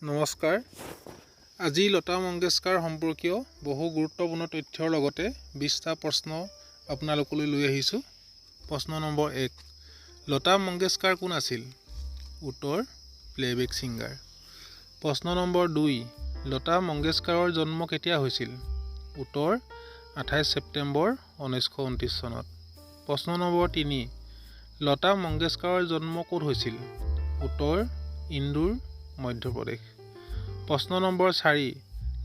নমস্কাৰ। আজি লতা মংগেশকাৰ সম্পৰ্কীয় বহু গুৰুত্বপূৰ্ণ তথ্যৰ লগতে 20টা প্ৰশ্ন আপোনালোকলৈ লৈ আহিছোঁ। প্ৰশ্ন নম্বৰ 1, লতা মংগেশকাৰ কোন আছিল? উত্তৰ, প্লেবেক ছিংগাৰ। প্ৰশ্ন নম্বৰ 2, লতা মংগেশকাৰৰ জন্ম কেতিয়া হৈছিল? উত্তৰ, 28 ছেপ্টেম্বৰ 1929 চনত। প্ৰশ্ন নম্বৰ 3, লতা মংগেশকাৰৰ জন্ম ক'ত হৈছিল? উত্তৰ, ইন্দোৰ, মধ্যপ্ৰদেশ। প্ৰশ্ন নম্বৰ 4,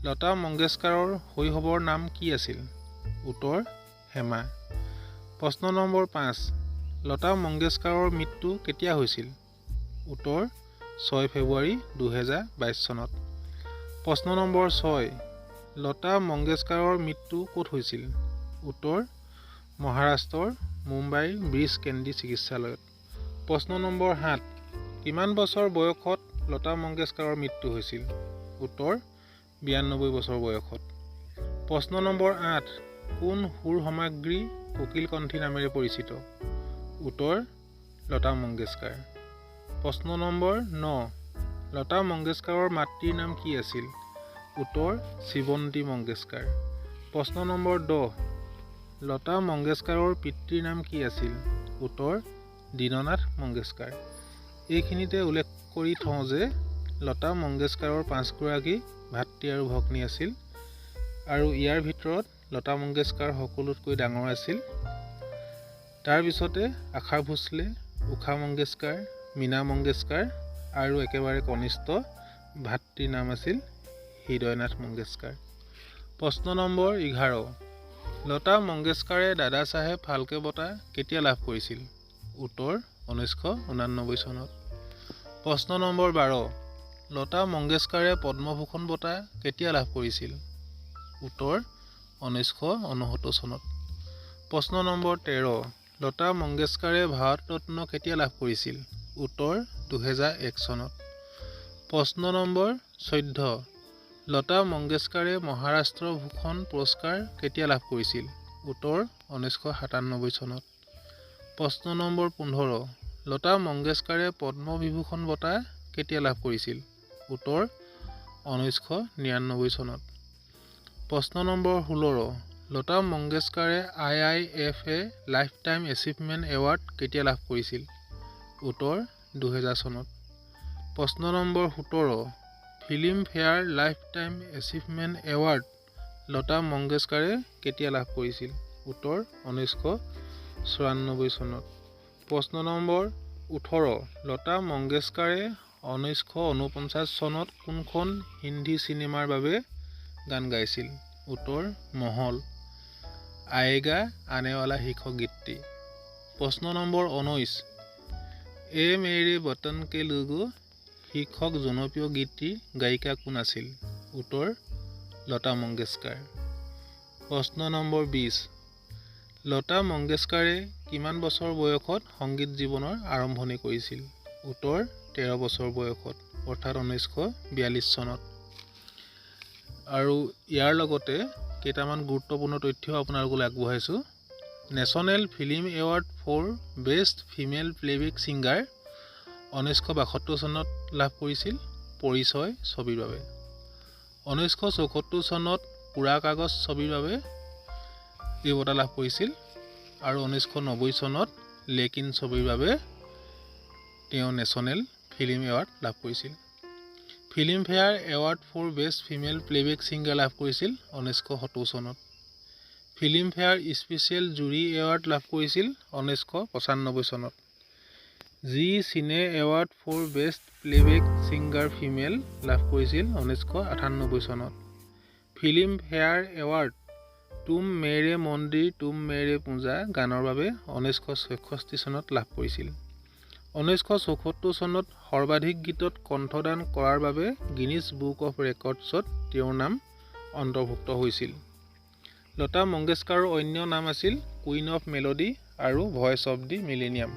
লতা মংগেশকাৰৰ শৈশৱৰ নাম কি আছিল? উত্তৰ, হেমা। প্ৰশ্ন নম্বৰ 5, লতা মংগেশকাৰৰ মৃত্যু কেতিয়া হৈছিল? উত্তৰ, 6 ফেব্ৰুৱাৰী 2022 চনত। প্ৰশ্ন নম্বৰ 6, লতা মংগেশকাৰৰ মৃত্যু ক'ত হৈছিল? উত্তৰ, মহাৰাষ্ট্ৰৰ মুম্বাইৰ ব্ৰিজ কেন্দ্ৰী চিকিৎসালয়ত। প্ৰশ্ন নম্বৰ 7, কিমান বছৰ বয়সত লতা মংগেশকাৰৰ মৃত্যু হৈছিল? উত্তৰ, 92 বছৰ বয়সত। প্ৰশ্ন নম্বৰ 8, কোন সুৰ সামগ্ৰী কোকিল কণ্ঠী নামেৰে পৰিচিত? উত্তৰ, লতা মংগেশকাৰ। প্ৰশ্ন নম্বৰ 9, লতা মংগেশকাৰৰ মাতৃৰ নাম কি আছিল? উত্তৰ, শিৱন্তী মংগেশকাৰ। প্ৰশ্ন নম্বৰ 10, লতা মংগেশকাৰৰ পিতৃৰ নাম কি আছিল? উত্তৰ, দীননাথ মংগেশকাৰ। এইখিনিতে উল্লেখ কৰি থওঁ যে লতা মংগেশকাৰৰ 5গৰাকী ভাতৃ আৰু ভগ্নী আছিল আৰু ইয়াৰ ভিতৰত লতা মংগেশকাৰ সকলোতকৈ ডাঙৰ আছিল। তাৰপিছতে আশা ভোছলে, উষা মংগেশকাৰ, মীনা মংগেশকাৰ আৰু একেবাৰে কনিষ্ঠ ভাতৃৰ নাম আছিল হৃদয়নাথ মংগেশকাৰ। প্ৰশ্ন নম্বৰ 11, লতা মংগেশকাৰে দাদা চাহেব ফাল্কে বঁটা কেতিয়া লাভ কৰিছিল? উত্তৰ, 1989 চনত। প্ৰশ্ন নম্বৰ 12, লতা মংগেশকাৰে পদ্মভূষণ বঁটা কেতিয়া লাভ কৰিছিল? উত্তৰ, 1969 চনত। প্ৰশ্ন নম্বৰ 13, লতা মংগেশকাৰে ভাৰত ৰত্ন কেতিয়া লাভ কৰিছিল? উত্তৰ, 2001 চনত। প্ৰশ্ন নম্বৰ 14, লতা মংগেশকাৰে মহাৰাষ্ট্ৰ ভূষণ পুৰস্কাৰ কেতিয়া লাভ কৰিছিল? উত্তৰ, 1997 চনত। প্ৰশ্ন নম্বৰ 15, লতা মংগেশকাৰে পদ্মবিভূষণ বঁটা কেতিয়া লাভ কৰিছিল? উত্তৰ, 1999 চনত। প্ৰশ্ন নম্বৰ 16, লতা মংগেশকাৰে IIFA life time achievement award কেতিয়া লাভ কৰিছিল? উত্তৰ, 2000 চনত। প্ৰশ্ন নম্বৰ 17, Filmfare life time achievement award Lata মংগেশকাৰে কেতিয়া লাভ কৰিছিল? উত্তৰ, 1994 চনত। প্ৰশ্ন নম্বৰ 18, লতা মংগেশকাৰে 1949 চনত কোনখন হিন্দী চিনেমাৰ বাবে গান গাইছিল? উত্তৰ, মহল, আয়েগা আনেৱালা শীৰ্ষক গীতটি। প্ৰশ্ন নম্বৰ 19, এ মেৰে বতন কে লোগো শীৰ্ষক জনপ্ৰিয় গীতটিৰ গায়িকা কোন আছিল? উত্তৰ, লতা মংগেশকাৰ। প্ৰশ্ন নম্বৰ 20, লতা মংগেশকাৰে কিমান বছৰ বয়সত সংগীত জীৱনৰ আৰম্ভণি কৰিছিল? উত্তৰ, 13 বছৰ বয়সত, অৰ্থাৎ 1942 চনত। আৰু ইয়াৰ লগতে কেইটামান গুৰুত্বপূৰ্ণ তথ্য আপোনালোকলৈ আগবঢ়াইছোঁ। National film award for best female playback singer 1972 চনত লাভ কৰিছিল পৰিচয় ছবিৰ বাবে। 1974 চনত পুৰা কাগজ ছবিৰ বাবে এই বঁটা লাভ কৰিছিল আৰু 1990 চনত লেকিন ছবিৰ বাবে তেওঁ নেশ্যনেল ফিল্ম এৱাৰ্ড লাভ কৰিছিল। Filmfare award for best female playback singer লাভ কৰিছিল 1970 চনত। Filmfare special jury award লাভ কৰিছিল 1995 চনত। Zee Cine award for best playback singer female লাভ কৰিছিল 1998 চনত। ফিল্ম ফেয়াৰ এৱাৰ্ড তুম মেৰে মন্দিৰ তুম মেৰে পূজা গানৰ বাবে 1966 চনত লাভ কৰিছিল। 1974 চনত সৰ্বাধিক গীতত কণ্ঠদান কৰাৰ বাবে গিনিছ বুক অফ ৰেকৰ্ডছত তেওঁৰ নাম অন্তৰ্ভুক্ত হৈছিল। লতা মংগেশকাৰৰ অন্য নাম আছিল কুইন অফ মেলোডি আৰু voice of the millennium.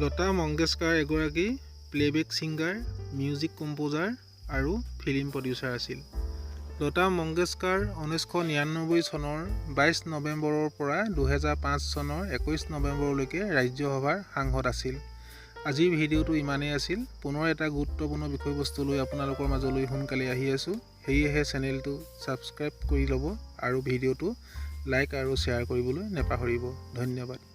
Lata Mangeshkar এগৰাকী প্লেবেক ছিংগাৰ, মিউজিক কম্প'জাৰ আৰু ফিল্ম প্ৰডিউচাৰ আছিল। লতা মংগেশকাৰ 1999 চনৰ 22 নৱেম্বৰৰ পৰা 2005 চনৰ 21 নৱেম্বৰলৈকে ৰাজ্যসভাৰ সাংসদ আছিল আজিৰ ভিডিঅ'টো ইমানেই আছিল। পুনৰ এটা গুৰুত্বপূৰ্ণ বিষয়বস্তু লৈ আপোনালোকৰ মাজলৈ সোনকালে আহি আছোঁ। সেয়েহে চেনেলটো ছাবস্ক্ৰাইব কৰি ল'ব আৰু ভিডিঅ'টো লাইক আৰু শ্বেয়াৰ কৰিবলৈ নেপাহৰিব। ধন্যবাদ।